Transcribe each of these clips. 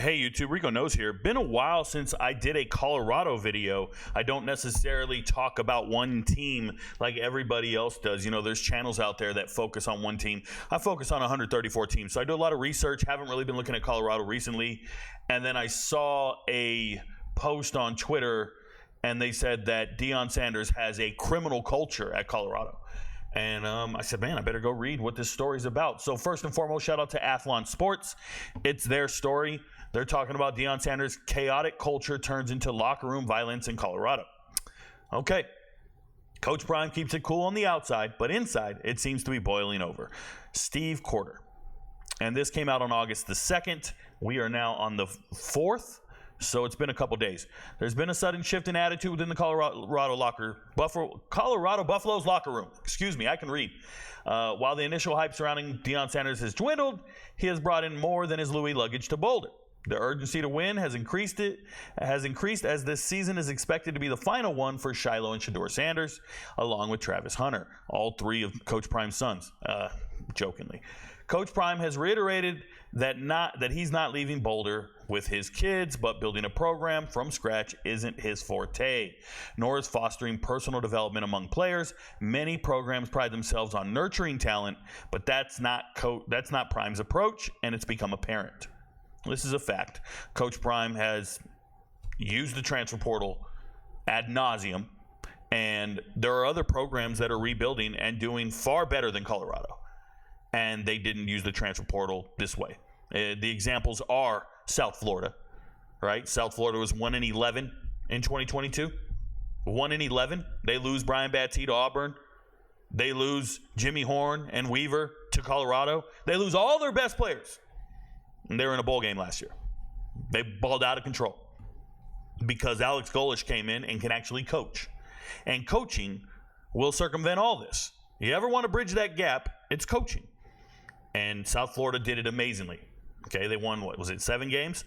Hey YouTube, RicoKnows here. Been a while since I did a Colorado video. I don't necessarily talk about one team like everybody else does. You know, there's channels out there that focus on one team. I focus on 134 teams, so I do a lot of research. Haven't really been looking at Colorado recently. And then I saw a post on Twitter, and they said that Deion Sanders has a criminal culture at Colorado. And I said, man, I better go read what this story's about. So first and foremost, shout out to Athlon Sports. It's their story. They're talking about Deion Sanders' chaotic culture turns into locker room violence in Colorado. Okay. Coach Prime keeps it cool on the outside, but inside, it seems to be boiling over. Steve Quarter. And this came out on August the 2nd. We are now on the 4th. So it's been a couple days. There's been a sudden shift in attitude within the Colorado Buffalo's locker room. Excuse me, I can read. While the initial hype surrounding Deion Sanders has dwindled, he has brought in more than his Louis luggage to Boulder. The urgency to win has increased as this season is expected to be the final one for Shiloh and Shedeur Sanders, along with Travis Hunter, all three of Coach Prime's sons, jokingly. Coach Prime has reiterated that he's not leaving Boulder with his kids, but building a program from scratch isn't his forte, nor is fostering personal development among players. Many programs pride themselves on nurturing talent, but that's not Prime's approach, and it's become apparent. This is a fact. Coach Prime has used the transfer portal ad nauseum, and there are other programs that are rebuilding and doing far better than Colorado, and they didn't use the transfer portal this way. The examples are South Florida, right? South Florida was 1-11 in 2022. 1-11. They lose Brian Battie to Auburn. They lose Jimmy Horn and Weaver to Colorado. They lose all their best players. And they were in a bowl game last year. They balled out of control because Alex Golesh came in and can actually coach. And coaching will circumvent all this. You ever want to bridge that gap, it's coaching. And South Florida did it amazingly. Okay, they won, 7 games?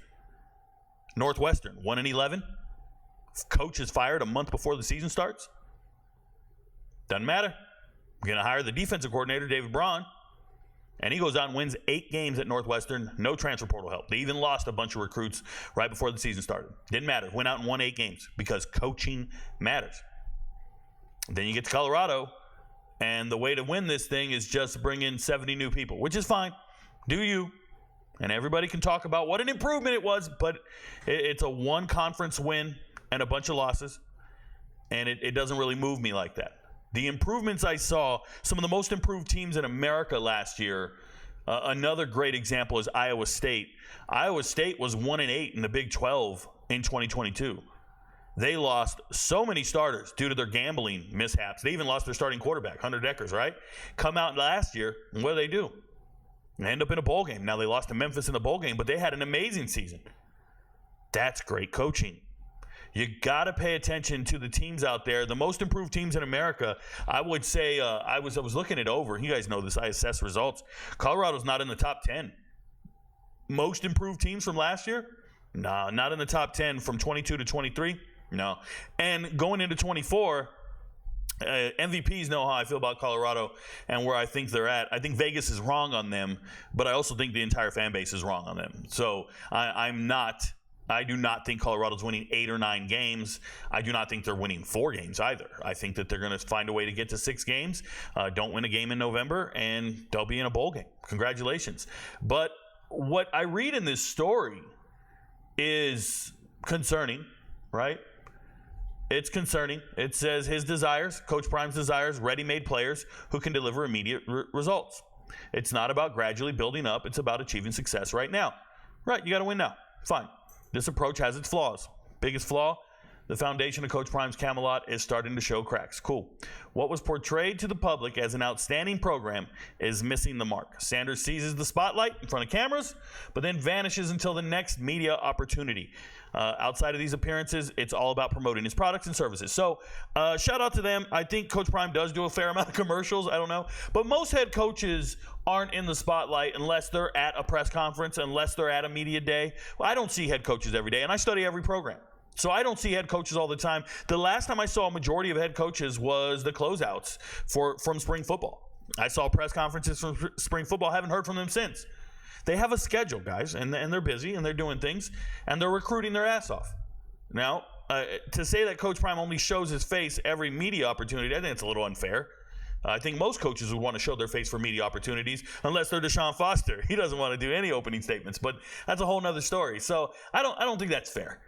Northwestern, 1-11. Coach is fired a month before the season starts. Doesn't matter. We're going to hire the defensive coordinator, David Braun. And he goes out and wins 8 games at Northwestern. No transfer portal help. They even lost a bunch of recruits right before the season started. Didn't matter. Went out and won 8 games because coaching matters. Then you get to Colorado, and the way to win this thing is just bring in 70 new people, which is fine. Do you. And everybody can talk about what an improvement it was, but it's a one conference win and a bunch of losses, and it doesn't really move me like that. The improvements I saw, some of the most improved teams in America last year, another great example is Iowa State. Iowa State was 1-8 in the Big 12 in 2022. They lost so many starters due to their gambling mishaps. They even lost their starting quarterback, Hunter Deckers, right? Come out last year, and what do? They end up in a bowl game. Now, they lost to Memphis in the bowl game, but they had an amazing season. That's great coaching. You got to pay attention to the teams out there. The most improved teams in America, I would say, I was looking it over. You guys know this. I assess results. Colorado's not in the top 10. Most improved teams from last year? No, not in the top 10 from 22 to 23. No. And going into 24, MVPs know how I feel about Colorado and where I think they're at. I think Vegas is wrong on them, but I also think the entire fan base is wrong on them. So I do not think Colorado's winning 8 or 9 games. I do not think they're winning 4 games either. I think that they're going to find a way to get to 6 games, don't win a game in November, and they'll be in a bowl game. Congratulations. But what I read in this story is concerning, right? It's concerning. It says his desires, Coach Prime's desires, ready-made players who can deliver immediate results. It's not about gradually building up. It's about achieving success right now. Right, you got to win now. Fine. This approach has its flaws. Biggest flaw, the foundation of Coach Prime's Camelot is starting to show cracks. Cool. What was portrayed to the public as an outstanding program is missing the mark. Sanders seizes the spotlight in front of cameras, but then vanishes until the next media opportunity. Outside of these appearances, it's all about promoting his products and services. So shout out to them. I think Coach Prime does do a fair amount of commercials. I don't know. But most head coaches aren't in the spotlight unless they're at a press conference, unless they're at a media day. Well, I don't see head coaches every day, and I study every program. So I don't see head coaches all the time. The last time I saw a majority of head coaches was the closeouts from spring football. I saw press conferences from spring football. I haven't heard from them since. They have a schedule, guys, and they're busy, and they're doing things, and they're recruiting their ass off. Now, to say that Coach Prime only shows his face every media opportunity, I think it's a little unfair. I think most coaches would want to show their face for media opportunities, unless they're Deshaun Foster. He doesn't want to do any opening statements, but that's a whole nother story. So I don't think that's fair.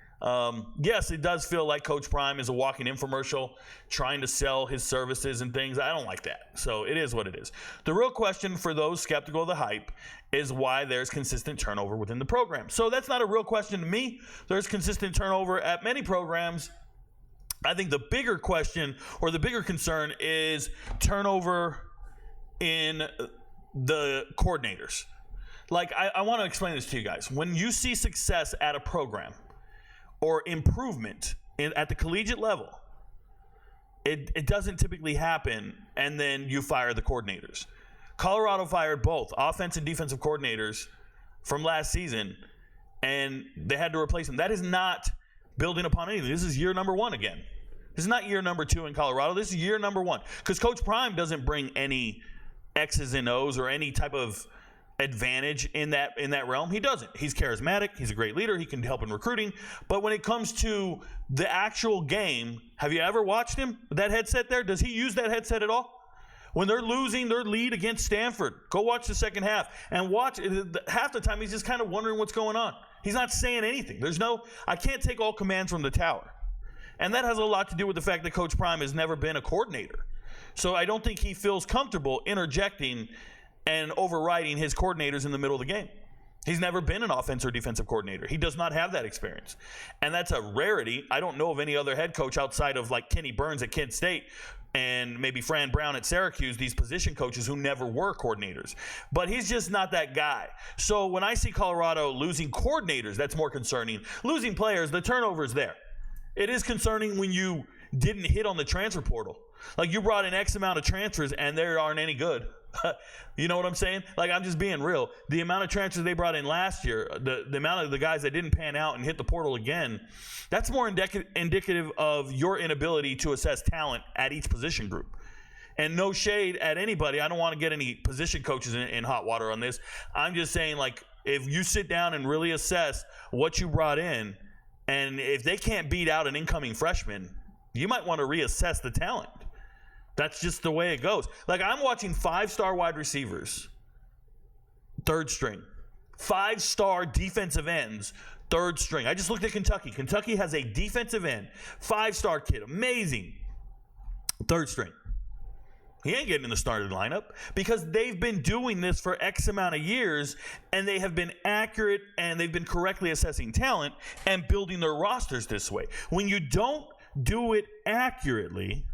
Yes, it does feel like Coach Prime is a walking infomercial trying to sell his services and things. I don't like that. So it is what it is. The real question for those skeptical of the hype is why there's consistent turnover within the program. So that's not a real question to me. There's consistent turnover at many programs. I think the bigger question or the bigger concern is turnover in the coordinators. Like, I want to explain this to you guys. When you see success at a program or improvement at the collegiate level, it doesn't typically happen and then you fire the coordinators. Colorado fired both offense and defensive coordinators from last season, and they had to replace them. That is not building upon anything. This is year number one again. This is not year number two in Colorado. This is year number one. Because Coach Prime doesn't bring any X's and O's or any type of advantage in that realm. He doesn't. He's charismatic. He's a great leader. He can help in recruiting. But when it comes to the actual game, have you ever watched him with that headset there? Does he use that headset at all? When they're losing their lead against Stanford, go watch the second half and watch. Half the time he's just kind of wondering what's going on. He's not saying anything. I can't take all commands from the tower. And that has a lot to do with the fact that Coach Prime has never been a coordinator. So I don't think he feels comfortable interjecting and overriding his coordinators in the middle of the game. He's never been an offense or defensive coordinator. He does not have that experience. And that's a rarity. I don't know of any other head coach outside of like Kenny Burns at Kent State and maybe Fran Brown at Syracuse, these position coaches who never were coordinators. But he's just not that guy. So when I see Colorado losing coordinators, that's more concerning. Losing players, the turnover is there. It is concerning when you didn't hit on the transfer portal. Like you brought in X amount of transfers and they aren't any good. You know what I'm saying? Like, I'm just being real. The amount of transfers they brought in last year, the amount of the guys that didn't pan out and hit the portal again, that's more indicative of your inability to assess talent at each position group. And no shade at anybody. I don't want to get any position coaches in hot water on this. I'm just saying, like, if you sit down and really assess what you brought in, and if they can't beat out an incoming freshman, you might want to reassess the talent. That's just the way it goes. Like, I'm watching 5-star wide receivers, third string. 5-star defensive ends, third string. I just looked at Kentucky. Kentucky has a defensive end, 5-star kid, amazing, third string. He ain't getting in the starting lineup because they've been doing this for X amount of years, and they have been accurate and they've been correctly assessing talent and building their rosters this way. When you don't do it accurately,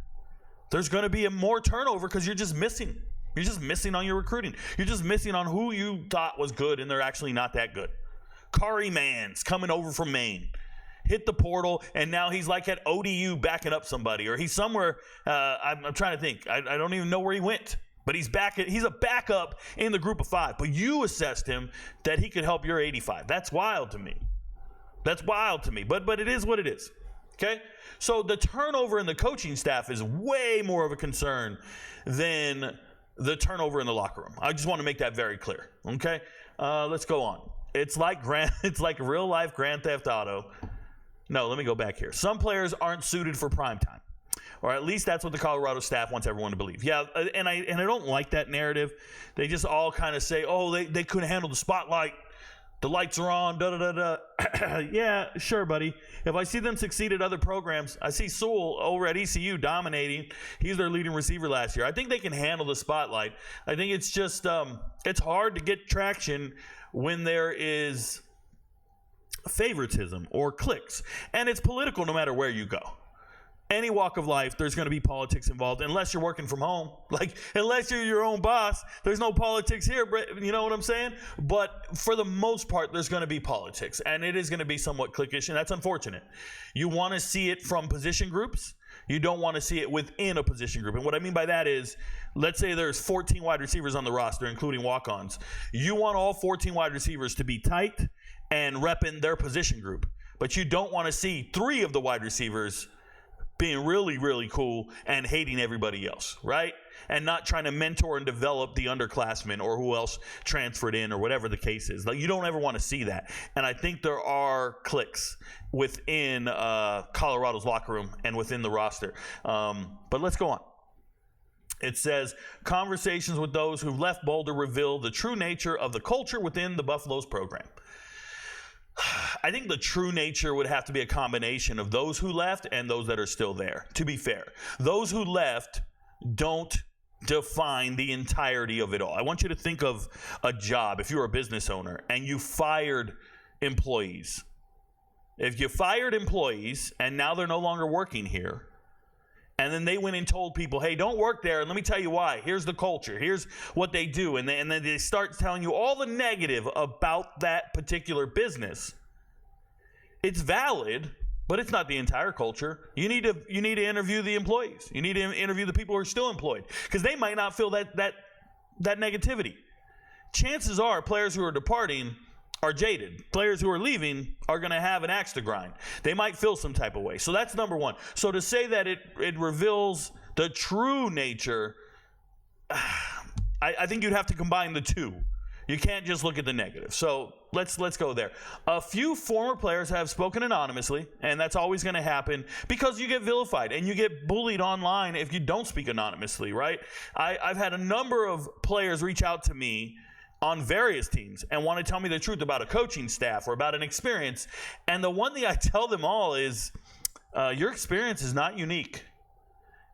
there's going to be more turnover because you're just missing. You're just missing on your recruiting. You're just missing on who you thought was good, and they're actually not that good. Kari Mann's coming over from Maine. Hit the portal, and now he's like at ODU backing up somebody. Or he's somewhere, I'm trying to think. I don't even know where he went. But he's a backup in the group of 5. But you assessed him that he could help your 85. That's wild to me. That's wild to me. But it is what it is. Okay? So the turnover in the coaching staff is way more of a concern than the turnover in the locker room. I just want to make that very clear. Okay? Let's go on. It's like real life Grand Theft Auto. No, let me go back here. Some players aren't suited for prime time. Or at least that's what the Colorado staff wants everyone to believe. Yeah, and I don't like that narrative. They just all kind of say, oh, they couldn't handle the spotlight. The lights are on, da-da-da-da. Yeah, sure, buddy. If I see them succeed at other programs, I see Sewell over at ECU dominating. He's their leading receiver last year. I think they can handle the spotlight. I think it's just it's hard to get traction when there is favoritism or cliques. And it's political no matter where you go. Any walk of life, there's going to be politics involved, unless you're working from home. Like, unless you're your own boss, there's no politics here. You know what I'm saying? But for the most part, there's going to be politics, and it is going to be somewhat cliquish, and that's unfortunate. You want to see it from position groups. You don't want to see it within a position group. And what I mean by that is, let's say there's 14 wide receivers on the roster, including walk-ons. You want all 14 wide receivers to be tight and repping their position group. But you don't want to see 3 of the wide receivers being really, really cool and hating everybody else, right? And not trying to mentor and develop the underclassmen or who else transferred in or whatever the case is. Like, you don't ever want to see that. And I think there are cliques within Colorado's locker room and within the roster. But let's go on. It says, conversations with those who've left Boulder reveal the true nature of the culture within the Buffaloes program. I think the true nature would have to be a combination of those who left and those that are still there, to be fair. Those who left don't define the entirety of it all. I want you to think of a job. If you're a business owner and you fired employees, if you fired employees and now they're no longer working here, and then they went and told people, hey, don't work there, and let me tell you why. Here's the culture. Here's what they do. And then they start telling you all the negative about that particular business. It's valid, but it's not the entire culture. You need to interview the employees. You need to interview the people who are still employed, because they might not feel that negativity. Chances are players who are departing are jaded. Players who are leaving are going to have an axe to grind. They might feel some type of way. So that's number one. So to say that it reveals the true nature, I think you'd have to combine the two. You can't just look at the negative. So let's go there. A few former players have spoken anonymously, and that's always going to happen because you get vilified and you get bullied online if you don't speak anonymously, right? I've had a number of players reach out to me on various teams and want to tell me the truth about a coaching staff or about an experience. And the one thing I tell them all is, your experience is not unique.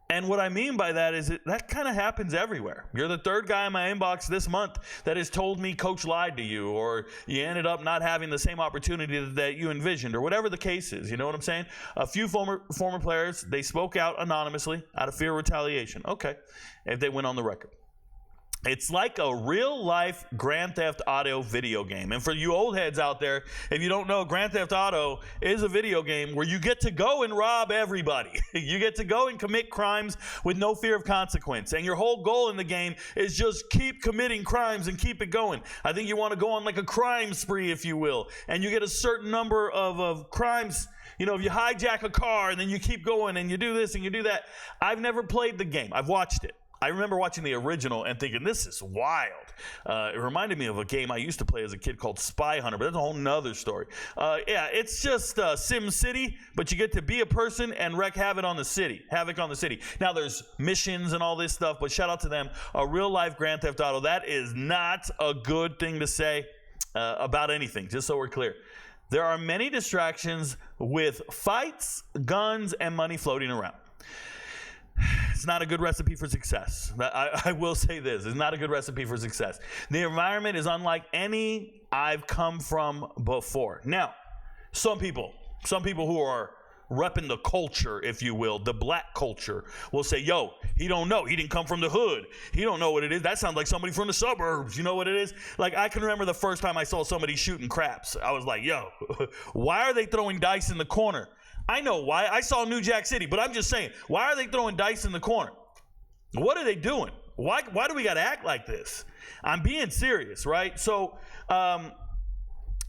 And what I mean by that is that kind of happens everywhere. You're the third guy in my inbox this month that has told me coach lied to you, or you ended up not having the same opportunity that you envisioned, or whatever the case is. You know what I'm saying? A few former players, they spoke out anonymously out of fear of retaliation. Okay, if they went on the record. It's like a real-life Grand Theft Auto video game. And for you old heads out there, if you don't know, Grand Theft Auto is a video game where you get to go and rob everybody. You get to go and commit crimes with no fear of consequence. And your whole goal in the game is just keep committing crimes and keep it going. I think you want to go on like a crime spree, if you will. And you get a certain number of crimes. You know, if you hijack a car and then you keep going and you do this and you do that. I've never played the game. I've watched it. I remember watching the original and thinking, this is wild. It reminded me of a game I used to play as a kid called Spy Hunter, but that's a whole nother story. Yeah, it's just Sim City, but you get to be a person and wreak havoc on the city. Now, there's missions and all this stuff, but shout out to them. A real-life Grand Theft Auto, that is not a good thing to say about anything, just so we're clear. There are many distractions with fights, guns, and money floating around. It's not a good recipe for success. I will say this. It's not a good recipe for success. The environment is unlike any I've come from before. Now, some people who are repping the culture, if you will, the black culture, will say, yo, he don't know. He didn't come from the hood. He don't know what it is. That sounds like somebody from the suburbs. You know what it is? Like, I can remember the first time I saw somebody shooting craps. I was like, yo, why are they throwing dice in the corner? I know why. I saw New Jack City, but I'm just saying, why are they throwing dice in the corner? What are they doing? Why do we got to act like this? I'm being serious, right? So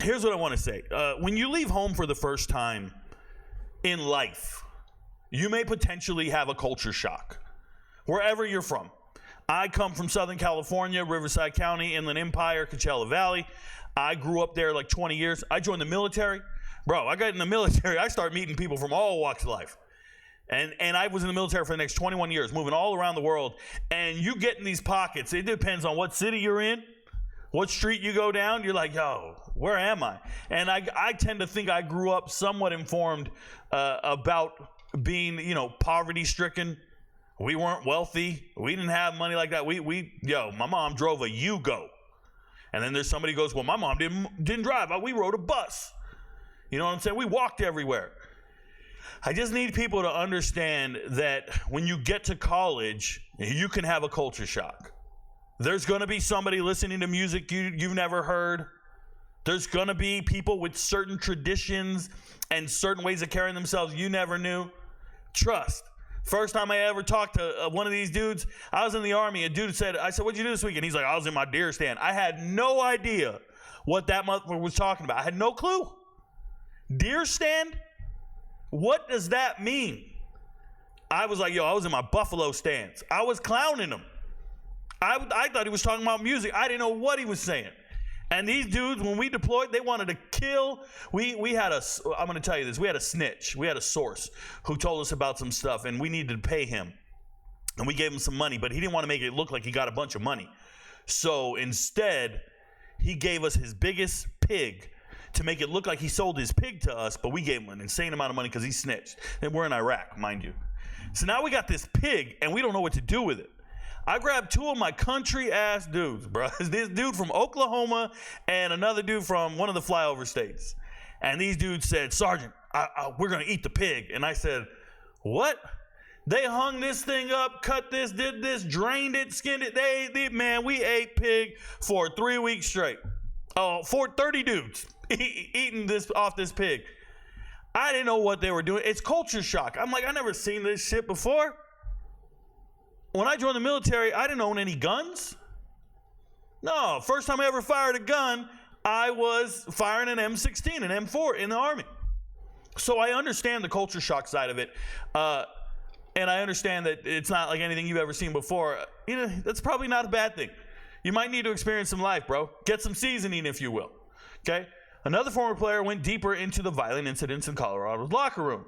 here's what I want to say. When you leave home for the first time in life, you may potentially have a culture shock, wherever you're from. I come from Southern California, Riverside County, Inland Empire, Coachella Valley. I grew up there like 20 years. I joined the military. Bro, I got in the military. I started meeting people from all walks of life. And I was in the military for the next 21 years, moving all around the world. And you get in these pockets. It depends on what city you're in, what street you go down. You're like, yo, where am I? And I tend to think I grew up somewhat informed about being, poverty-stricken. We weren't wealthy. We didn't have money like that. My mom drove a Yugo. And then there's somebody who goes, well, my mom didn't drive. We rode a bus. You know what I'm saying? We walked everywhere. I just need people to understand that when you get to college, you can have a culture shock. There's going to be somebody listening to music you've never heard. There's going to be people with certain traditions and certain ways of carrying themselves you never knew. Trust. First time I ever talked to one of these dudes, I was in the Army. A dude said, what'd you do this weekend? He's like, I was in my deer stand. I had no idea what that motherfucker was talking about. I had no clue. Deer stand? What does that mean? I was like, yo, I was in my Buffalo stance. I was clowning him. I thought he was talking about music. I didn't know what he was saying. And these dudes, when we deployed, they wanted to kill. I'm going to tell you this. We had a snitch. We had a source who told us about some stuff, and we needed to pay him. And we gave him some money, but he didn't want to make it look like he got a bunch of money. So instead, he gave us his biggest pig to make it look like he sold his pig to us, but we gave him an insane amount of money because he snitched. And we're in Iraq, mind you. So now we got this pig, and we don't know what to do with it. I grabbed two of my country-ass dudes, bro. This dude from Oklahoma and another dude from one of the flyover states. And these dudes said, Sergeant, we're going to eat the pig. And I said, what? They hung this thing up, cut this, did this, drained it, skinned it. Man, we ate pig for 3 weeks straight. 30 dudes eating this off this pig. I didn't know what they were doing. It's culture shock. I'm like, I never seen this shit before. When I joined the military, I didn't own any guns. No, first time I ever fired a gun, I was firing an M16, an M4 in the Army. So I understand the culture shock side of it. And I understand that it's not like anything you've ever seen before. That's probably not a bad thing. You might need to experience some life, bro. Get some seasoning, if you will. Okay? Another former player went deeper into the violent incidents in Colorado's locker room.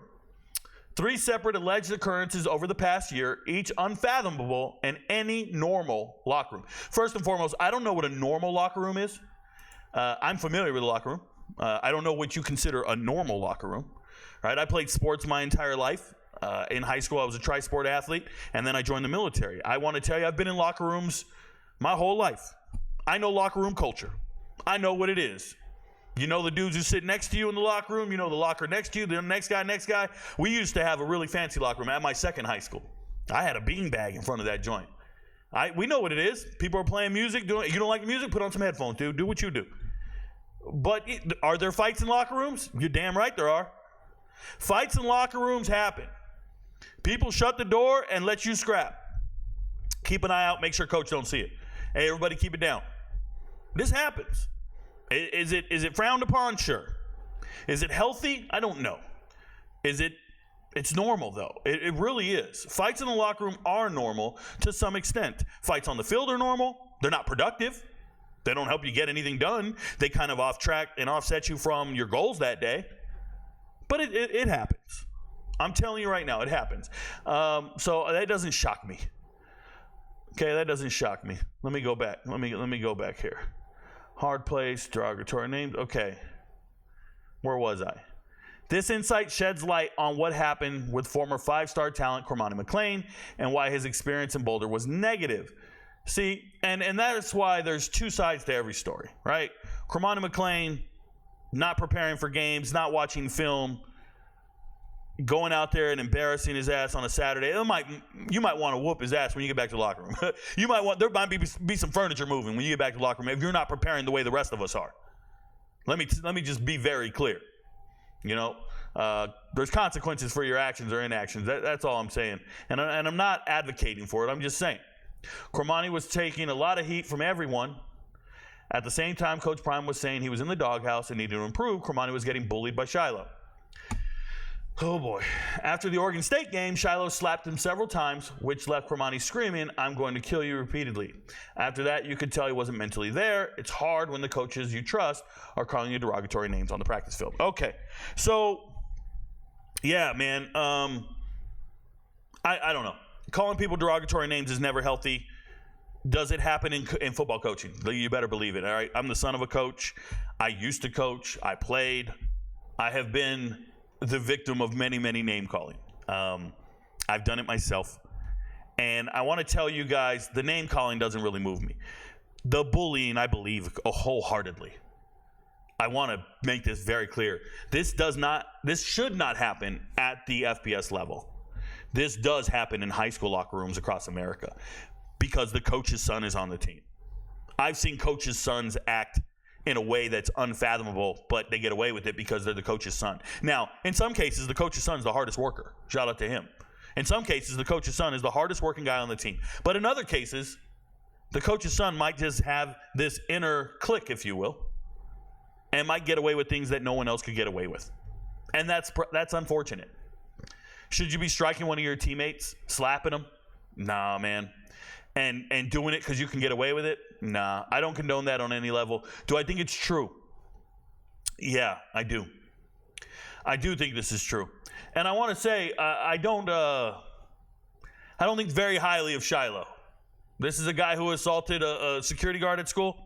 3 separate alleged occurrences over the past year, each unfathomable in any normal locker room. First and foremost, I don't know what a normal locker room is. I'm familiar with a locker room. I don't know what you consider a normal locker room. Right? I played sports my entire life. In high school, I was a tri-sport athlete, and then I joined the military. I want to tell you, I've been in locker rooms my whole life. I know locker room culture. I know what it is. You know the dudes who sit next to you in the locker room. You know the locker next to you, the next guy. We used to have a really fancy locker room at my second high school. I had a beanbag in front of that joint. We know what it is. People are playing music. You don't like the music? Put on some headphones, dude. Do what you do. But are there fights in locker rooms? You're damn right there are. Fights in locker rooms happen. People shut the door and let you scrap. Keep an eye out. Make sure coach don't see it. Hey, everybody keep it down. This happens. Is it frowned upon? Sure. Is it healthy? I don't know. It's normal, though. It really is. Fights in the locker room are normal to some extent. Fights on the field are normal. They're not productive. They don't help you get anything done. They kind of off track and offset you from your goals that day. But it happens. I'm telling you right now, it happens. So that doesn't shock me. Okay, that doesn't shock me. Let me go back. Let me go back here. Hard place, derogatory names. Okay. Where was I? This insight sheds light on what happened with former 5-star talent Cormani McClain and why his experience in Boulder was negative. See, and that's why there's 2 sides to every story, right? Cormani McClain not preparing for games, not watching film, going out there and embarrassing his ass on a Saturday. You might want to whoop his ass when you get back to the locker room. There might be some furniture moving when you get back to the locker room if you're not preparing the way the rest of us are. Let me just be very clear. There's consequences for your actions or inactions. That's all I'm saying. And I'm not advocating for it. I'm just saying. Cormani was taking a lot of heat from everyone. At the same time, Coach Prime was saying he was in the doghouse and needed to improve. Cormani was getting bullied by Shiloh. Oh boy. After the Oregon State game, Shiloh slapped him several times, which left Cormani screaming, "I'm going to kill you," repeatedly. After that, you could tell he wasn't mentally there. It's hard when the coaches you trust are calling you derogatory names on the practice field. Okay. So, yeah, man. I don't know. Calling people derogatory names is never healthy. Does it happen in football coaching? You better believe it, all right? I'm the son of a coach. I used to coach. I played. I have been the victim of many, many name calling. I've done it myself. And I want to tell you guys, the name calling doesn't really move me. The bullying, I believe wholeheartedly. I want to make this very clear. This should not happen at the FBS level. This does happen in high school locker rooms across America because the coach's son is on the team. I've seen coaches' sons act in a way that's unfathomable, but they get away with it because they're the coach's son. Now, in some cases, the coach's son is the hardest worker. Shout out to him. In some cases, the coach's son is the hardest working guy on the team. But in other cases, the coach's son might just have this inner click, if you will, and might get away with things that no one else could get away with. And that's unfortunate. Should you be striking one of your teammates, slapping them? Nah, man. And doing it because you can get away with it? Nah, I don't condone that on any level. Do I think it's true? Yeah, I do. I do think this is true. And I want to say, I don't think very highly of Shiloh. This is a guy who assaulted a security guard at school,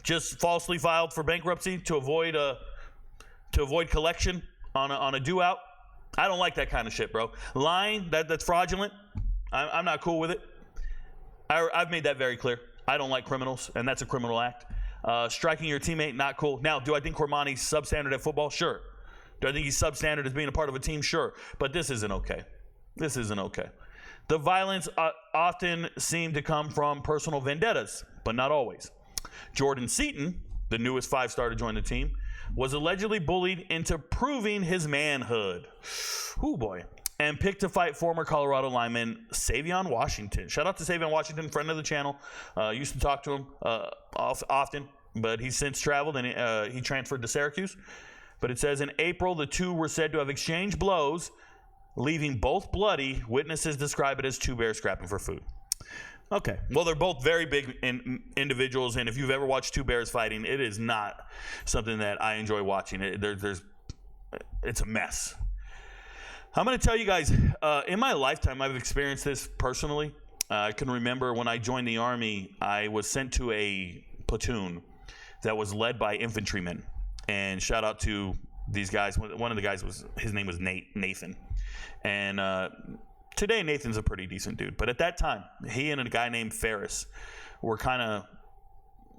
just falsely filed for bankruptcy to avoid collection on a due out. I don't like that kind of shit, bro. Lying, that's fraudulent. I'm not cool with it. I've made that very clear. I don't like criminals, and that's a criminal act. Striking your teammate, not cool. Now, do I think Cormani's substandard at football? Sure. Do I think he's substandard as being a part of a team? Sure. But this isn't okay. This isn't okay. The violence often seemed to come from personal vendettas, but not always. Jordan Seaton, the newest 5-star to join the team, was allegedly bullied into proving his manhood. Ooh, boy. And picked to fight former Colorado lineman Savion Washington. Shout out to Savion Washington, friend of the channel. Used to talk to him often, but he's since traveled and he transferred to Syracuse. But it says in April, the two were said to have exchanged blows, leaving both bloody. Witnesses describe it as two bears scrapping for food. Okay. Well, they're both very big individuals, and if you've ever watched two bears fighting, it is not something that I enjoy watching. It's a mess. I'm going to tell you guys, in my lifetime, I've experienced this personally. I can remember when I joined the Army, I was sent to a platoon that was led by infantrymen. And shout out to these guys. One of the guys his name was Nathan. And today Nathan's a pretty decent dude. But at that time, he and a guy named Ferris were kind of,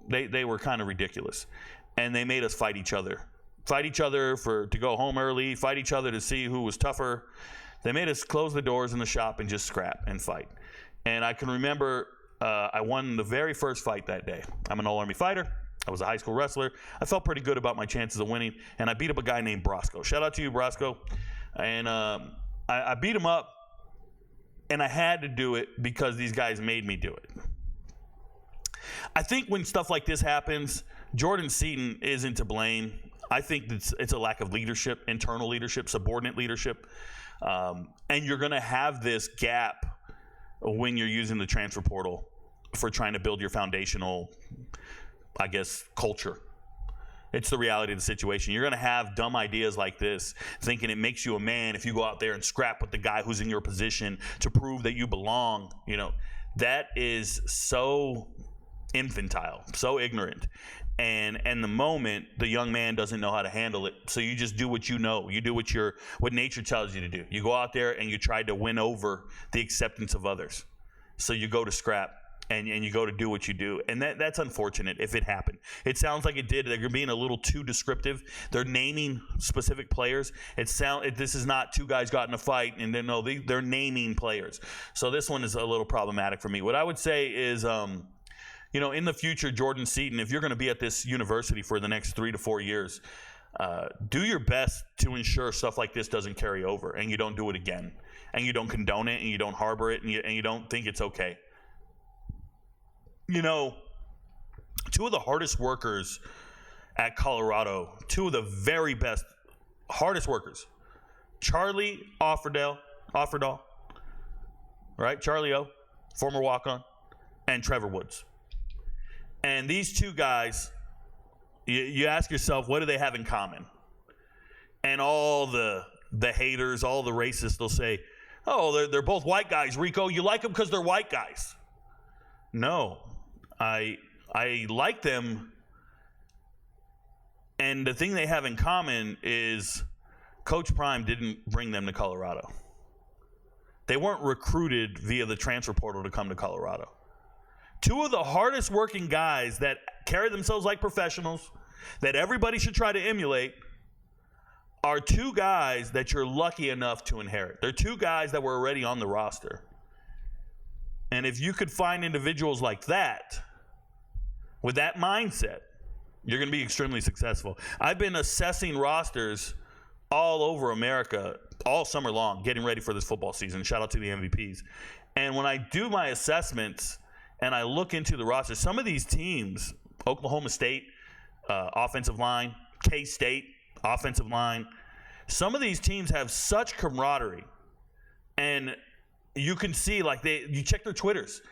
they were kind of ridiculous. And they made us fight each other. Fight each other to go home early, fight each other to see who was tougher. They made us close the doors in the shop and just scrap and fight. And I can remember I won the very first fight that day. I'm an all-Army fighter. I was a high school wrestler. I felt pretty good about my chances of winning, and I beat up a guy named Brosco. Shout out to you, Brosco. And I beat him up, and I had to do it because these guys made me do it. I think when stuff like this happens, Jordan Seaton isn't to blame. I think it's a lack of leadership, internal leadership, subordinate leadership. And you're going to have this gap when you're using the transfer portal for trying to build your foundational, I guess, culture. It's the reality of the situation. You're going to have dumb ideas like this, thinking it makes you a man if you go out there and scrap with the guy who's in your position to prove that you belong. You know, that is so infantile, so ignorant. And in the moment, the young man doesn't know how to handle it. So you just do what you know. You do what nature tells you to do. You go out there and you try to win over the acceptance of others. So you go to scrap and you go to do what you do. And that's unfortunate if it happened. It sounds like it did. They're being a little too descriptive. They're naming specific players. This is not two guys got in a fight and then they're naming players. So this one is a little problematic for me. What I would say is in the future, Jordan Seaton, if you're going to be at this university for the next 3 to 4 years, do your best to ensure stuff like this doesn't carry over and you don't do it again and you don't condone it and you don't harbor it and you don't think it's okay. Two of the hardest workers at Colorado, two of the very best, hardest workers, Charlie Offerdahl, right? Charlie O, former walk-on, and Trevor Woods. And these two guys, you ask yourself, what do they have in common? And all the haters, all the racists, they'll say, oh, they're both white guys, Rico. You like them because they're white guys. No, I like them. And the thing they have in common is Coach Prime didn't bring them to Colorado. They weren't recruited via the transfer portal to come to Colorado. Two of the hardest working guys that carry themselves like professionals, that everybody should try to emulate, are two guys that you're lucky enough to inherit. They're two guys that were already on the roster. And if you could find individuals like that, with that mindset, you're going to be extremely successful. I've been assessing rosters all over America all summer long, getting ready for this football season. Shout out to the MVPs. And when I do my assessments and I look into the roster, some of these teams, Oklahoma State, offensive line, K-State, offensive line, some of these teams have such camaraderie And you can see, like, you check their Twitters,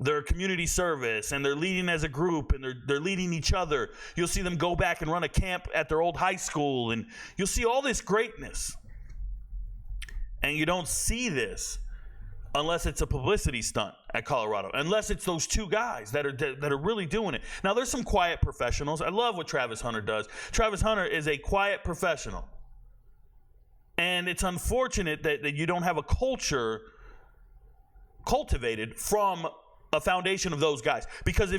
their community service, and they're leading as a group, and they're leading each other. You'll see them go back and run a camp at their old high school, and you'll see all this greatness. And you don't see this unless it's a publicity stunt at Colorado, unless it's those two guys that are really doing it. Now, there's some quiet professionals. I love what Travis Hunter does. Travis Hunter is a quiet professional. And it's unfortunate that you don't have a culture cultivated from a foundation of those guys. Because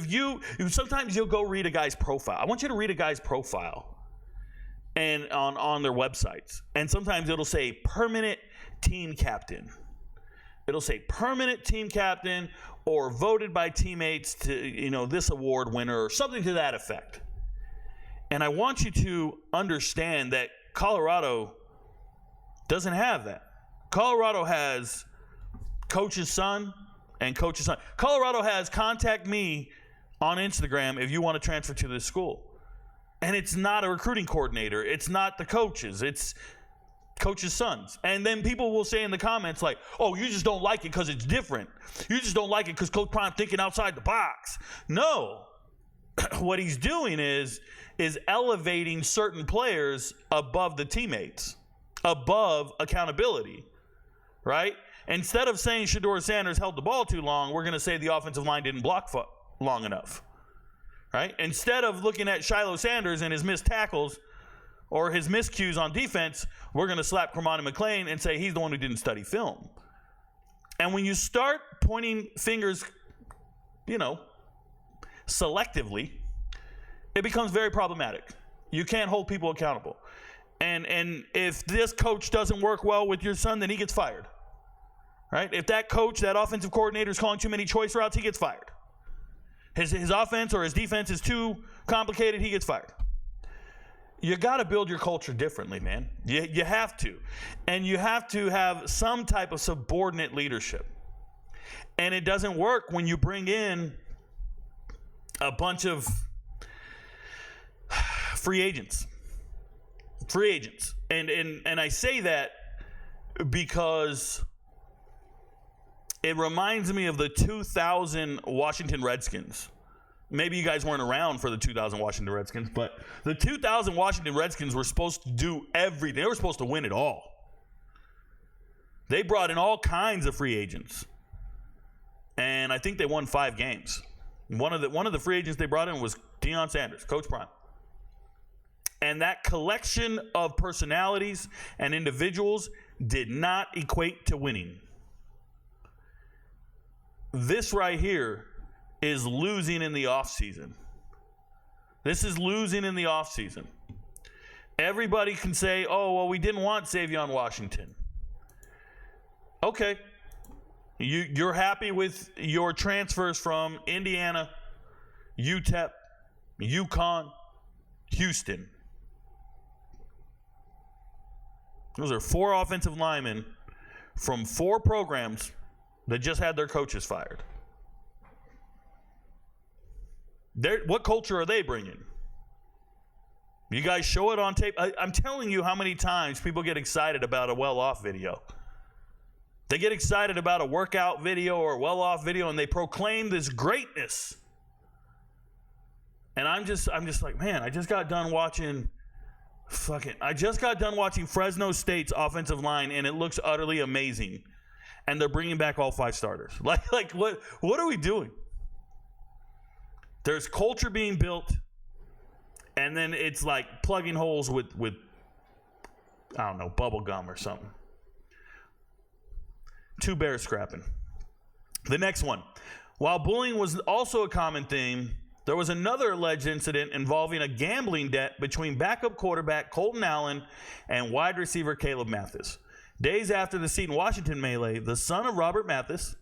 sometimes you'll go read a guy's profile. I want you to read a guy's profile and on their websites. And sometimes it'll say permanent team captain. It'll say permanent team captain or voted by teammates to, this award winner or something to that effect. And I want you to understand that Colorado doesn't have that. Colorado has coach's son and coach's son. Colorado has contact me on Instagram if you want to transfer to this school. And it's not a recruiting coordinator. It's not the coaches. It's coaches' sons. And then people will say in the comments like, oh, you just don't like it because it's different. You just don't like it because Coach Prime thinking outside the box. No. What he's doing is elevating certain players above the teammates, above accountability, right? Instead of saying Shedeur Sanders held the ball too long, we're going to say the offensive line didn't block long enough, right? Instead of looking at Shiloh Sanders and his missed tackles or his miscues on defense, we're going to slap Kermani McClain and say he's the one who didn't study film. And when you start pointing fingers, selectively, it becomes very problematic. You can't hold people accountable. And if this coach doesn't work well with your son, then he gets fired. Right? If that coach, that offensive coordinator is calling too many choice routes, he gets fired. His offense or his defense is too complicated, he gets fired. You got to build your culture differently, man. You have to. And you have to have some type of subordinate leadership. And it doesn't work when you bring in a bunch of free agents. Free agents. And I say that because it reminds me of the 2000 Washington Redskins. Maybe you guys weren't around for the 2000 Washington Redskins, but the 2000 Washington Redskins were supposed to do everything. They were supposed to win it all. They brought in all kinds of free agents. And I think they won 5 games. One of the free agents they brought in was Deion Sanders, Coach Prime. And that collection of personalities and individuals did not equate to winning. This right here is losing in the offseason. This is losing in the offseason. Everybody can say, oh, well, we didn't want Savion Washington. Okay. You're happy with your transfers from Indiana, UTEP, UConn, Houston. Those are 4 offensive linemen from 4 programs that just had their coaches fired. What culture are they bringing? You guys show it on tape. I'm telling you how many times people get excited about a well-off video. They get excited about a workout video or a well-off video, and they proclaim this greatness. And I'm just like, man, I just got done watching Fresno State's offensive line, and it looks utterly amazing. And they're bringing back all 5 starters. Like what are we doing? There's culture being built, and then it's like plugging holes with I don't know, bubble gum or something. 2 bears scrapping. The next one. While bullying was also a common theme, there was another alleged incident involving a gambling debt between backup quarterback Colton Allen and wide receiver Caleb Mathis. Days after the Seton Washington melee, the son of Robert Mathis,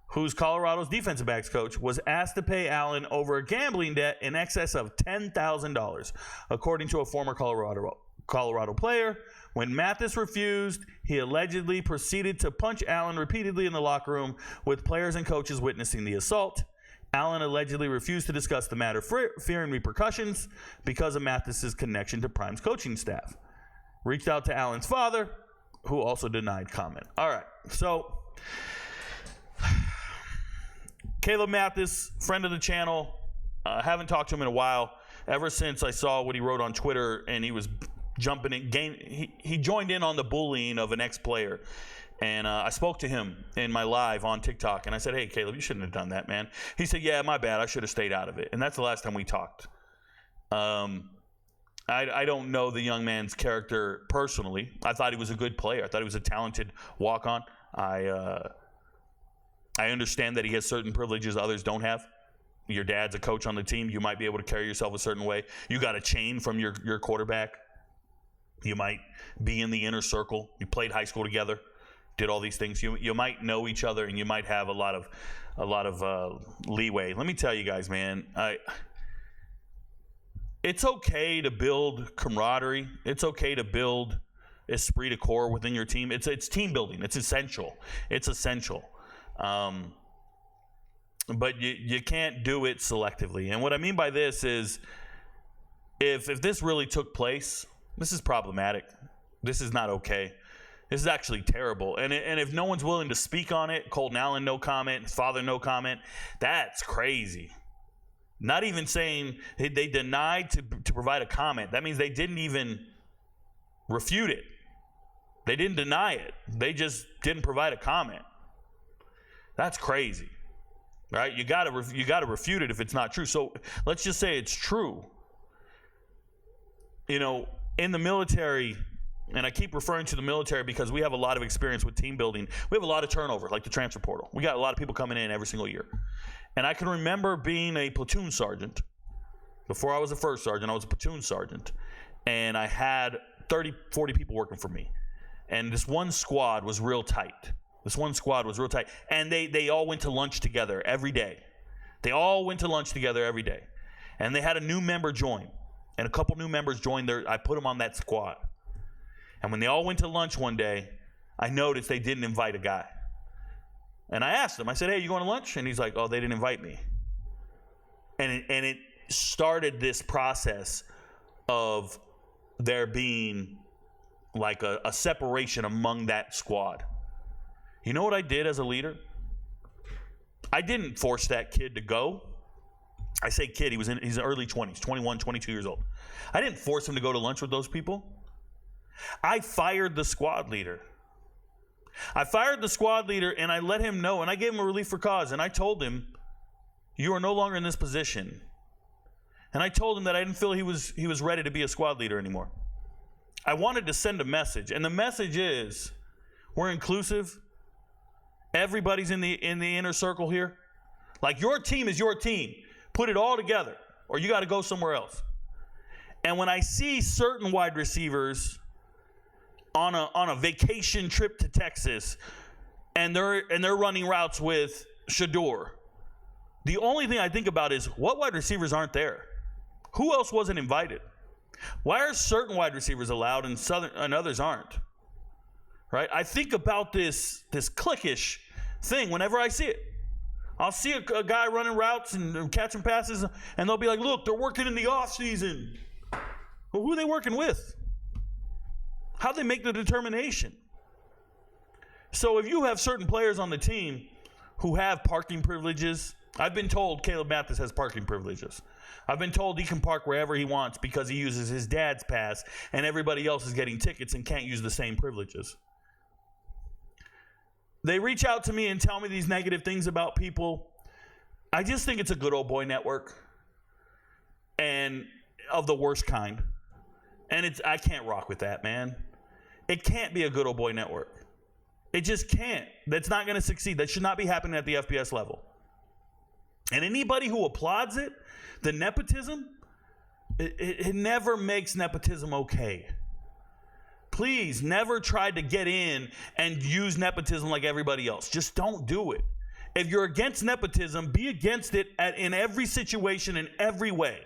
who's Colorado's defensive backs coach, was asked to pay Allen over a gambling debt in excess of $10,000, according to a former Colorado player. When Mathis refused, he allegedly proceeded to punch Allen repeatedly in the locker room, with players and coaches witnessing the assault. Allen allegedly refused to discuss the matter, fearing repercussions because of Mathis's connection to Prime's coaching staff. Reached out to Allen's father, who also denied comment. All right, so Caleb Mathis, friend of the channel. Haven't talked to him in a while. Ever since I saw what he wrote on Twitter, and he was jumping in, he joined in on the bullying of an ex-player. And I spoke to him in my live on TikTok, and I said, hey, Caleb, you shouldn't have done that, man. He said, yeah, my bad. I should have stayed out of it. And that's the last time we talked. I don't know the young man's character personally. I thought he was a good player. I thought he was a talented walk-on. I understand that he has certain privileges others don't have. Your dad's a coach on the team. You might be able to carry yourself a certain way. You got a chain from your quarterback. You might be in the inner circle. You played high school together, did all these things. You might know each other, and you might have a lot of leeway. Let me tell you guys, man. It's okay to build camaraderie. It's okay to build esprit de corps within your team. It's team building. It's essential. It's essential. But you can't do it selectively. And what I mean by this is, if this really took place, this is problematic. This is not okay. This is actually terrible. And if no one's willing to speak on it, Colton Allen, no comment, his father, no comment, that's crazy. Not even saying they denied to provide a comment. That means they didn't even refute it. They didn't deny it. They just didn't provide a comment. That's crazy, right? You got to refute it if it's not true. So let's just say it's true. You know, in the military, and I keep referring to the military because we have a lot of experience with team building. We have a lot of turnover, like the transfer portal. We got a lot of people coming in every single year. And I can remember being a platoon sergeant. Before I was a first sergeant, I was a platoon sergeant. And I had 30, 40 people working for me. And this one squad was real tight. And they all went to lunch together every day. And they had a new member join. And a couple new members joined I put them on that squad. And when they all went to lunch one day, I noticed they didn't invite a guy. And I asked him, I said, hey, you going to lunch? And he's like, oh, they didn't invite me. And it started this process of there being like a separation among that squad. You know what I did as a leader? I didn't force that kid to go. I say kid, he's in early 20s, 21, 22 years old. I didn't force him to go to lunch with those people. I fired the squad leader. And I let him know, and I gave him a relief for cause, and I told him, you are no longer in this position. And I told him that I didn't feel he was ready to be a squad leader anymore. I wanted to send a message, and the message is, we're inclusive. Everybody's in the inner circle here. Like, your team is your team. Put it all together, or you got to go somewhere else. And when I see certain wide receivers on a vacation trip to Texas, and they're running routes with Shador, the only thing I think about is, what wide receivers aren't there? Who else wasn't invited? Why are certain wide receivers allowed and others aren't? Right? I think about this cliquish thing whenever I see it. I'll see a guy running routes and catching passes, and they'll be like, look, they're working in the off season. Well, who are they working with? How'd they make the determination? So if you have certain players on the team who have parking privileges, I've been told Caleb Mathis has parking privileges. I've been told he can park wherever he wants because he uses his dad's pass, and everybody else is getting tickets and can't use the same privileges. They reach out to me and tell me these negative things about people. I just think it's a good old boy network, and of the worst kind. And I can't rock with that, man. It can't be a good old boy network. It just can't. That's not going to succeed. That should not be happening at the FBS level. And anybody who applauds it, the nepotism, it never makes nepotism okay. Please never try to get in and use nepotism like everybody else. Just don't do it. If you're against nepotism, be against it in every situation, in every way.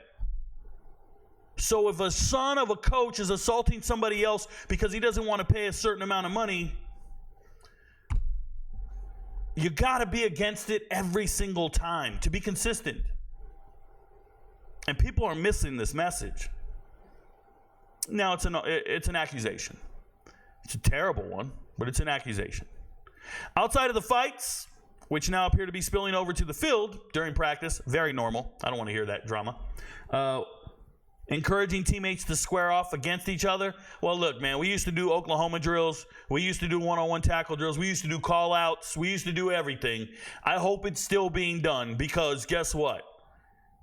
So if a son of a coach is assaulting somebody else because he doesn't want to pay a certain amount of money, you got to be against it every single time to be consistent. And people are missing this message. Now, it's an accusation. It's a terrible one, but it's an accusation. Outside of the fights, which now appear to be spilling over to the field during practice, very normal. I don't want to hear that drama. Encouraging teammates to square off against each other. Well, look, man, we used to do Oklahoma drills. We used to do one-on-one tackle drills. We used to do call-outs. We used to do everything. I hope it's still being done because guess what?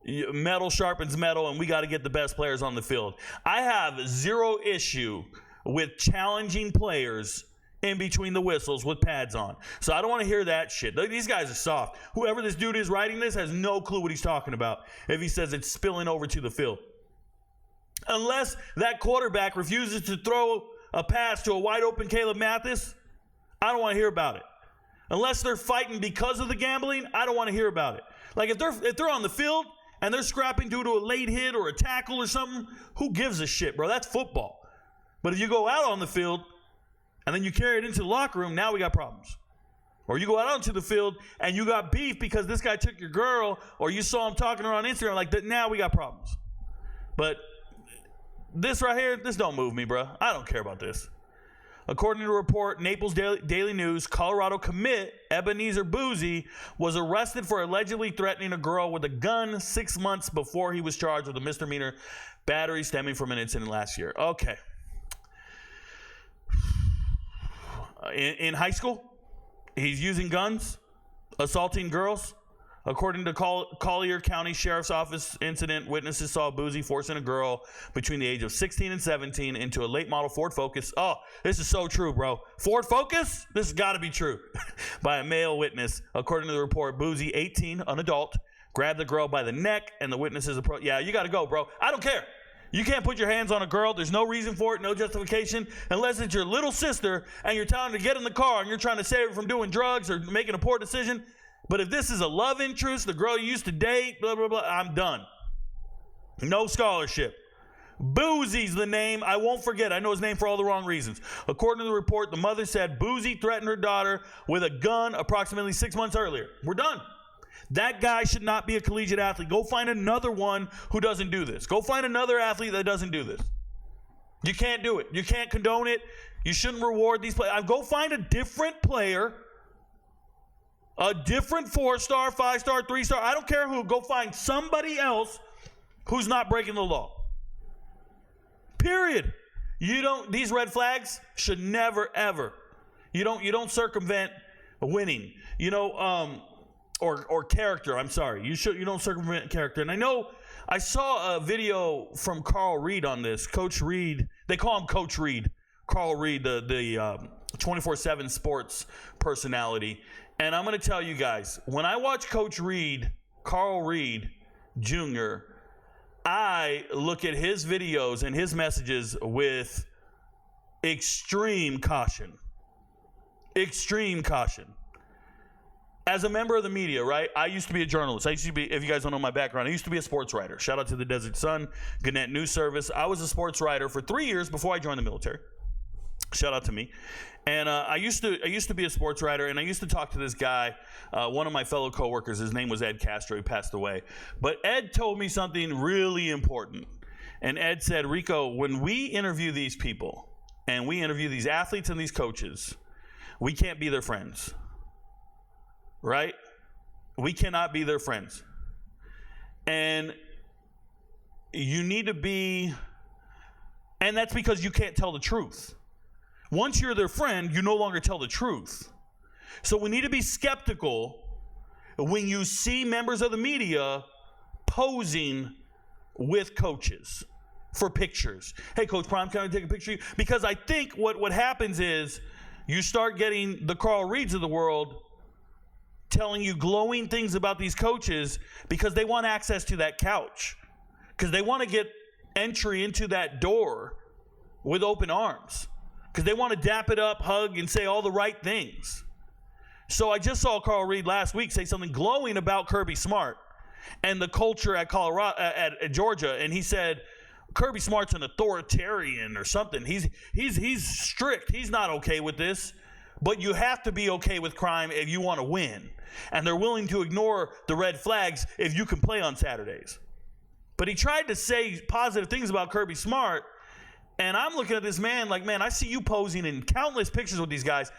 Metal sharpens metal, and we got to get the best players on the field. I have zero issue with challenging players in between the whistles with pads on. So I don't want to hear that shit. These guys are soft. Whoever this dude is writing this has no clue what he's talking about if he says it's spilling over to the field. Unless that quarterback refuses to throw a pass to a wide open Caleb Mathis, I don't want to hear about it. Unless they're fighting because of the gambling, I don't want to hear about it. Like if they're on the field and they're scrapping due to a late hit or a tackle or something, who gives a shit, bro? That's football. But if you go out on the field and then you carry it into the locker room, now we got problems. Or you go out onto the field and you got beef because this guy took your girl or you saw him talking to her on Instagram like that, now we got problems. But this right here, this don't move me, bro. I don't care about this. According to a report, Naples Daily News, Colorado commit Ebenezer Boozy was arrested for allegedly threatening a girl with a gun 6 months before he was charged with a misdemeanor battery stemming from an incident last year. Okay. In high school, he's using guns, assaulting girls. According to Collier County Sheriff's Office incident, witnesses saw Boozy forcing a girl between the age of 16 and 17 into a late model Ford Focus. Oh, this is so true, bro. Ford Focus? This has got to be true. By a male witness. According to the report, Boozy, 18, an adult, grabbed the girl by the neck, and the witnesses approached. Yeah, you got to go, bro. I don't care. You can't put your hands on a girl. There's no reason for it, no justification, unless it's your little sister and you're telling her to get in the car and you're trying to save her from doing drugs or making a poor decision. But if this is a love interest, the girl you used to date, blah, blah, blah, I'm done. No scholarship. Boozy's the name. I won't forget. I know his name for all the wrong reasons. According to the report, the mother said Boozy threatened her daughter with a gun approximately 6 months earlier. We're done. That guy should not be a collegiate athlete. Go find another one who doesn't do this. Go find another athlete that doesn't do this. You can't do it. You can't condone it. You shouldn't reward these players. Go find a different player. A different 4-star, 5-star, 3-star. I don't care who. Go find somebody else who's not breaking the law. Period. These red flags should never, ever. You don't circumvent winning. Or character. I'm sorry. You don't circumvent character. And I saw a video from Carl Reed on this. Coach Reed. They call him Coach Reed. Carl Reed, the 24/7 sports personality. And I'm going to tell you guys, when I watch Coach Reed, Carl Reed Jr., I look at his videos and his messages with extreme caution. Extreme caution. As a member of the media, right, I used to be a journalist. If you guys don't know my background, I used to be a sports writer. Shout out to the Desert Sun, Gannett News Service. I was a sports writer for 3 years before I joined the military. Shout out to me. And I used to be a sports writer, and I used to talk to this guy, one of my fellow coworkers. His name was Ed Castro. He passed away. But Ed told me something really important. And Ed said, Rico, when we interview these people, and we interview these athletes and these coaches, we can't be their friends. Right? We cannot be their friends. And you need to be, and that's because you can't tell the truth. Once you're their friend, you no longer tell the truth. So we need to be skeptical when you see members of the media posing with coaches for pictures. Hey, Coach Prime, can I take a picture of you? Because I think what happens is you start getting the Carl Reeds of the world telling you glowing things about these coaches because they want access to that couch, because they want to get entry into that door with open arms, because they want to dap it up, hug, and say all the right things. So I just saw Carl Reed last week say something glowing about Kirby Smart and the culture at at Georgia, and he said Kirby Smart's an authoritarian or something. He's strict. He's not okay with this. But you have to be okay with crime if you want to win. And they're willing to ignore the red flags if you can play on Saturdays. But he tried to say positive things about Kirby Smart, And I'm looking at this man like, man, I see you posing in countless pictures with these guys.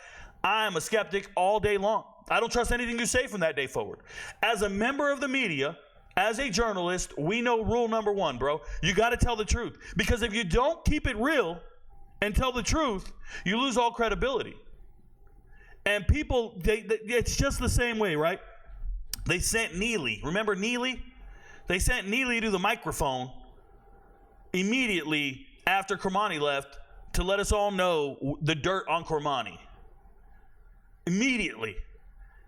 I'm a skeptic all day long. I don't trust anything you say from that day forward. As a member of the media, as a journalist, we know rule number one, bro. You got to tell the truth. Because if you don't keep it real and tell the truth, you lose all credibility. And people, it's just the same way, right? They sent Neely. Remember Neely? They sent Neely to the microphone immediately after Cormani left to let us all know the dirt on Cormani. Immediately.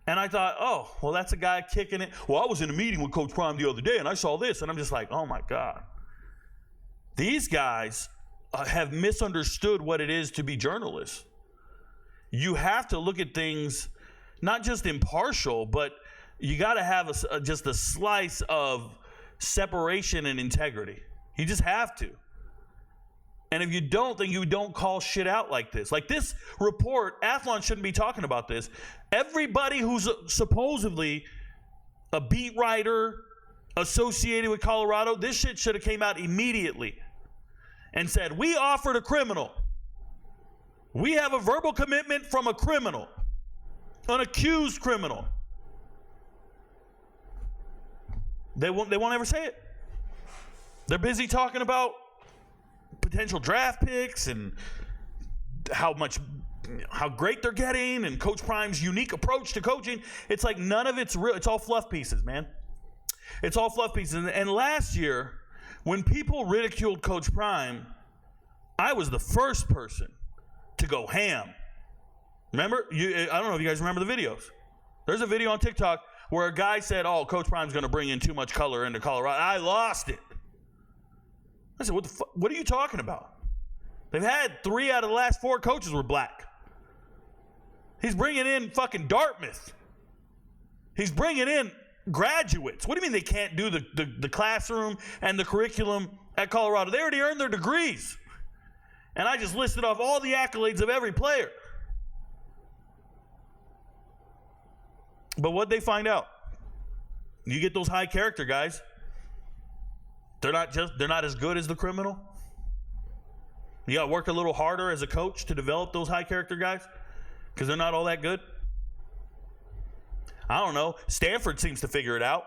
And I thought, oh, well, that's a guy kicking it. Well, I was in a meeting with Coach Prime the other day, and I saw this. And I'm just like, oh, my God. These guys have misunderstood what it is to be journalists. You have to look at things not just impartial, but you got to have just a slice of separation and integrity. You just have to. And if you don't, then you don't call shit out like this. Like this report, Athlon shouldn't be talking about this. Everybody who's supposedly a beat writer associated with Colorado, this shit should have came out immediately and said, we offered a criminal. We have a verbal commitment from a criminal, an accused criminal. They won't ever say it. They're busy talking about potential draft picks and how great they're getting and Coach Prime's unique approach to coaching. It's like none of it's real. It's all fluff pieces, man. It's all fluff pieces. And last year, when people ridiculed Coach Prime, I was the first person to go ham. Remember? I don't know if you guys remember the videos. There's a video on TikTok where a guy said, oh, Coach Prime's going to bring in too much color into Colorado. I lost it. I said, what are you talking about? They've had 3 out of the last 4 coaches were black. He's bringing in fucking Dartmouth. He's bringing in graduates. What do you mean they can't do the classroom and the curriculum at Colorado? They already earned their degrees. And I just listed off all the accolades of every player. But what'd they find out? You get those high character guys. They're not as good as the criminal. You got to work a little harder as a coach to develop those high character guys because they're not all that good. I don't know. Stanford seems to figure it out.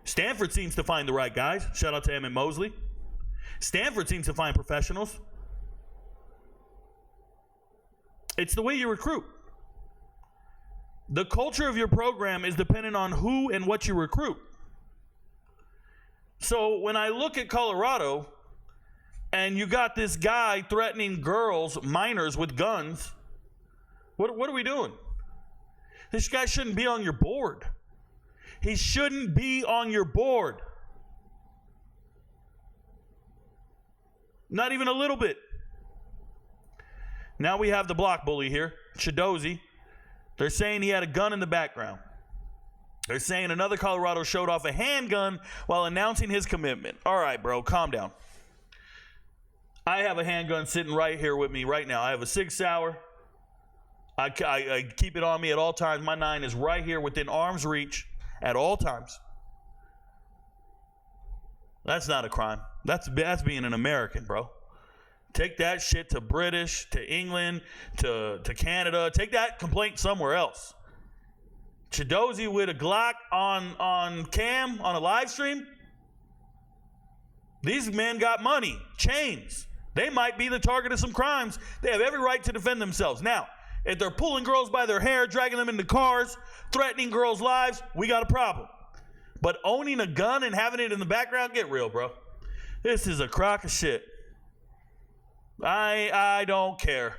Stanford seems to find the right guys. Shout out to Emmett Mosley. Stanford seems to find professionals. It's the way you recruit. The culture of your program is dependent on who and what you recruit. So when I look at Colorado and you got this guy threatening girls, minors with guns, what are we doing? This guy shouldn't be on your board. He shouldn't be on your board. Not even a little bit. Now we have the block bully here, Chidozie. They're saying he had a gun in the background. They're saying another Colorado showed off a handgun while announcing his commitment. All right, bro, calm down. I have a handgun sitting right here with me right now. I have a 6 Sauer. I keep it on me at all times. My 9 is right here within arm's reach at all times. That's not a crime. That's being an American, bro. Take that shit to British, to England, to Canada. Take that complaint somewhere else. Chidozie with a Glock on cam, on a live stream. These men got money, chains. They might be the target of some crimes. They have every right to defend themselves. Now, if they're pulling girls by their hair, dragging them into cars, threatening girls' lives, we got a problem. But owning a gun and having it in the background, get real, bro. This is a crock of shit. I don't care.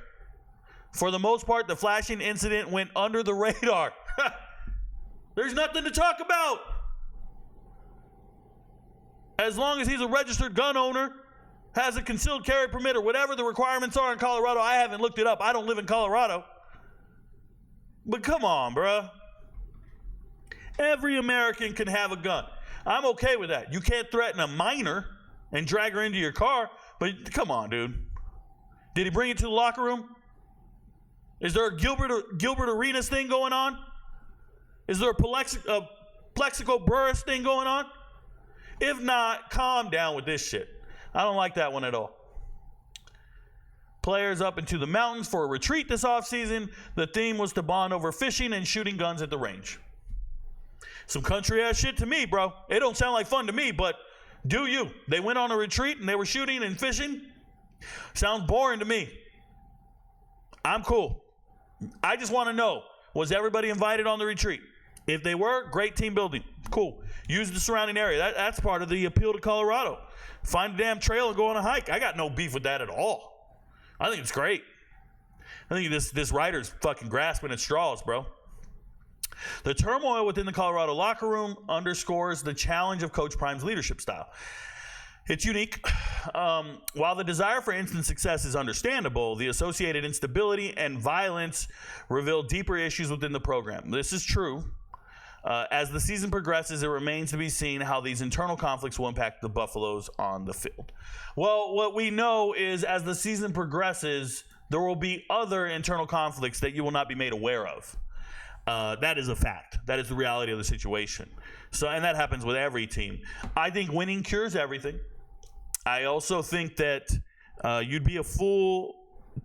For the most part, the flashing incident went under the radar. There's nothing to talk about. As long as he's a registered gun owner, has a concealed carry permit or whatever the requirements are in Colorado. I haven't looked it up. I don't live in Colorado. But come on, bruh. Every American can have a gun. I'm okay with that. You can't threaten a minor and drag her into your car, but come on, dude. Did he bring it to the locker room? Is there a Gilbert Arenas thing going on? Is there a Plexico Burris thing going on? If not, calm down with this shit. I don't like that one at all. players up into the mountains for a retreat this offseason. The theme was to bond over fishing and shooting guns at the range. Some country-ass shit to me, bro. It don't sound like fun to me, but do you? They went on a retreat and they were shooting and fishing? Sounds boring to me. I'm cool. I just want to know, was everybody invited on the retreat? If they were, great team building. Cool. Use the surrounding area. That's part of the appeal to Colorado. Find a damn trail and go on a hike. I got no beef with that at all. I think it's great. I think this writer's fucking grasping at straws, bro. The turmoil within the Colorado locker room underscores the challenge of Coach Prime's leadership style. It's unique. While the desire for instant success is understandable, the associated instability and violence reveal deeper issues within the program. This is true. As the season progresses, it remains to be seen how these internal conflicts will impact the Buffaloes on the field. Well, what we know is as the season progresses, there will be other internal conflicts that you will not be made aware of. That is a fact. That is the reality of the situation. So, and that happens with every team. I think winning cures everything. I also think that you'd be a fool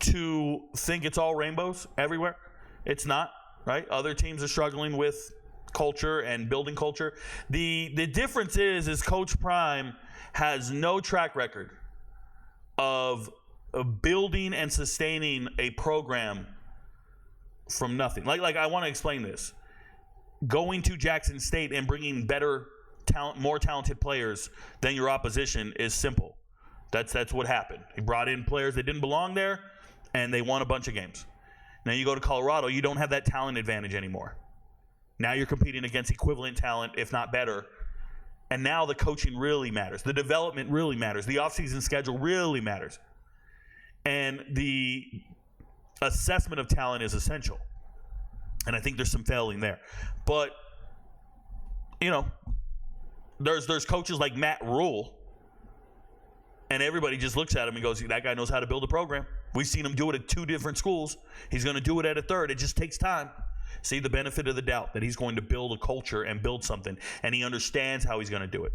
to think it's all rainbows everywhere. It's not, right? Other teams are struggling with culture and building culture. The difference is Coach Prime has no track record of building and sustaining a program from nothing. Like I want to explain this. Going to Jackson State and bringing better talent, more talented players than your opposition is simple. That's what happened. He brought in players that didn't belong there, and they won a bunch of games. Now you go to Colorado, you don't have that talent advantage anymore. Now you're competing against equivalent talent, if not better. And now the coaching really matters. The development really matters. The offseason schedule really matters. And the assessment of talent is essential. And I think there's some failing there. But, you know, there's coaches like Matt Rule, and everybody just looks at him and goes, that guy knows how to build a program. We've seen him do it at 2 different schools. He's going to do it at a third. It just takes time. See the benefit of the doubt that he's going to build a culture and build something, and he understands how he's going to do it.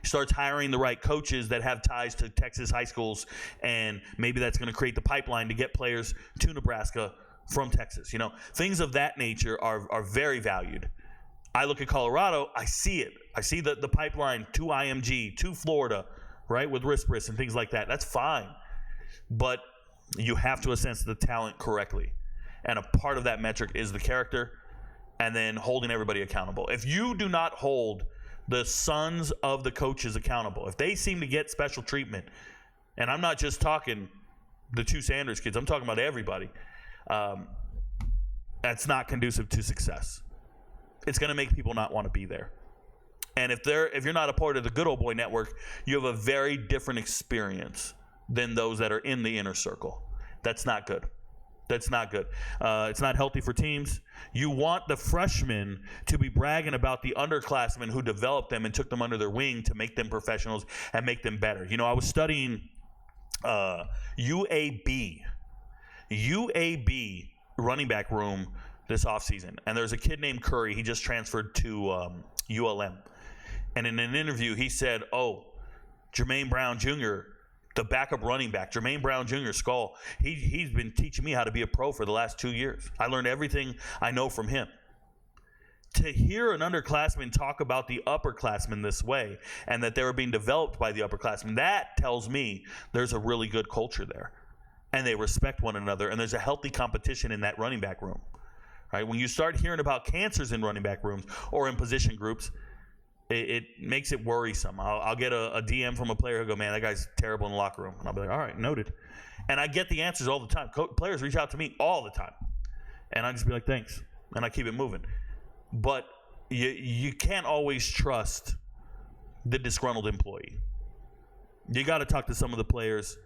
He starts hiring the right coaches that have ties to Texas high schools, and maybe that's going to create the pipeline to get players to Nebraska from Texas. You know, things of that nature are very valued. I look at Colorado, I see it. I see the pipeline to IMG, to Florida, right, with Rispris and things like that. That's fine. But you have to assess the talent correctly. And a part of that metric is the character and then holding everybody accountable. If you do not hold the sons of the coaches accountable, if they seem to get special treatment, and I'm not just talking the 2 Sanders kids, I'm talking about everybody, that's not conducive to success. It's going to make people not want to be there. And if you're not a part of the Good Old Boy Network, you have a very different experience than those that are in the inner circle. That's not good. That's not good. It's not healthy for teams. You want the freshmen to be bragging about the underclassmen who developed them and took them under their wing to make them professionals and make them better. You know, I was studying UAB running back room this offseason, and there's a kid named Curry. He just transferred to ULM. And in an interview, he said, Jermaine Brown Jr., the backup running back, Jermaine Brown Jr., Skull, he's been teaching me how to be a pro for the last 2 years. I learned everything I know from him. To hear an underclassman talk about the upperclassmen this way and that they were being developed by the upperclassmen, that tells me there's a really good culture there. And they respect one another, and there's a healthy competition in that running back room. Right? When you start hearing about cancers in running back rooms or in position groups, it makes it worrisome. I'll get a DM from a player who go, man, that guy's terrible in the locker room. And I'll be like, all right, noted. And I get the answers all the time. Players reach out to me all the time. And I just be like, thanks. And I keep it moving. But you can't always trust the disgruntled employee. You got to talk to some of the players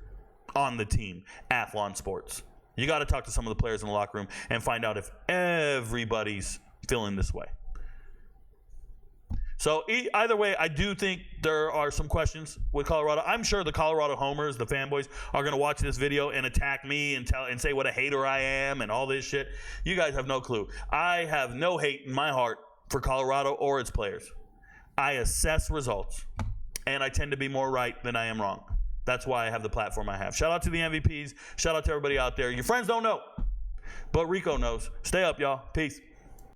on the team, Athlon Sports. You got to talk to some of the players in the locker room and find out if everybody's feeling this way. So either way, I do think there are some questions with Colorado. I'm sure the Colorado homers, the fanboys, are going to watch this video and attack me and say what a hater I am and all this shit. You guys have no clue. I have no hate in my heart for Colorado or its players. I assess results, and I tend to be more right than I am wrong. That's why I have the platform I have. Shout out to the MVPs. Shout out to everybody out there. Your friends don't know, but Rico knows. Stay up, y'all. Peace.